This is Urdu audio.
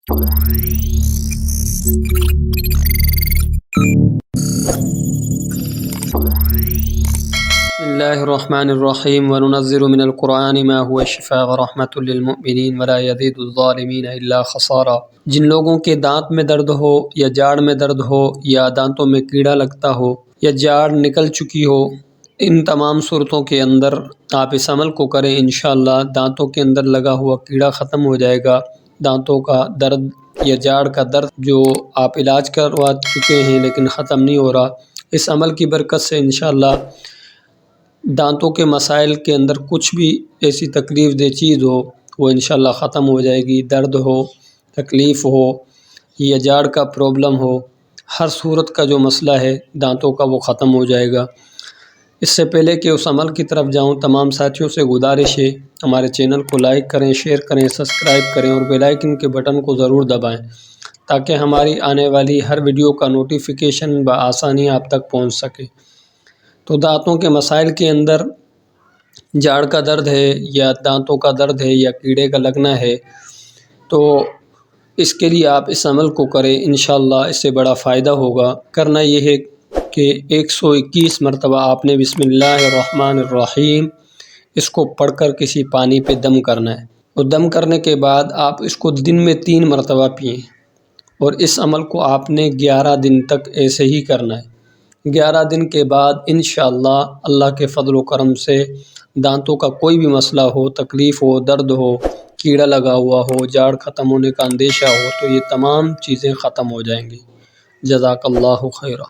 بسم اللہ الرحمن الرحیم وننزل من القرآن ما هو شفاء ورحمۃ للمؤمنین ولا یزید الظالمین الا خسارا۔ جن لوگوں کے دانت میں درد ہو یا جاڑ میں درد ہو یا دانتوں میں کیڑا لگتا ہو یا جاڑ نکل چکی ہو، ان تمام صورتوں کے اندر آپ اس عمل کو کریں، انشاءاللہ دانتوں کے اندر لگا ہوا کیڑا ختم ہو جائے گا۔ دانتوں کا درد یا جاڑ کا درد جو آپ علاج کروا چکے ہیں لیکن ختم نہیں ہو رہا، اس عمل کی برکت سے انشاءاللہ دانتوں کے مسائل کے اندر کچھ بھی ایسی تکلیف دہ چیز ہو وہ انشاءاللہ ختم ہو جائے گی۔ درد ہو، تکلیف ہو یا جاڑ کا پرابلم ہو، ہر صورت کا جو مسئلہ ہے دانتوں کا وہ ختم ہو جائے گا۔ اس سے پہلے کہ اس عمل کی طرف جاؤں، تمام ساتھیوں سے گزارش ہے ہمارے چینل کو لائک کریں، شیئر کریں، سبسکرائب کریں اور بیل آئیکن کے بٹن کو ضرور دبائیں تاکہ ہماری آنے والی ہر ویڈیو کا نوٹیفیکیشن بآسانی آپ تک پہنچ سکے۔ تو دانتوں کے مسائل کے اندر جاڑ کا درد ہے یا دانتوں کا درد ہے یا کیڑے کا لگنا ہے، تو اس کے لیے آپ اس عمل کو کریں، انشاءاللہ اس سے بڑا فائدہ ہوگا۔ کرنا یہ ہے کہ 121 مرتبہ آپ نے بسم اللہ الرحمن الرحیم اس کو پڑھ کر کسی پانی پہ دم کرنا ہے، اور دم کرنے کے بعد آپ اس کو دن میں 3 مرتبہ پئیں، اور اس عمل کو آپ نے 11 دن تک ایسے ہی کرنا ہے۔ 11 دن کے بعد انشاءاللہ اللہ کے فضل و کرم سے دانتوں کا کوئی بھی مسئلہ ہو، تکلیف ہو، درد ہو، کیڑا لگا ہوا ہو، جاڑ ختم ہونے کا اندیشہ ہو، تو یہ تمام چیزیں ختم ہو جائیں گی۔ جزاک اللہ خیرہ۔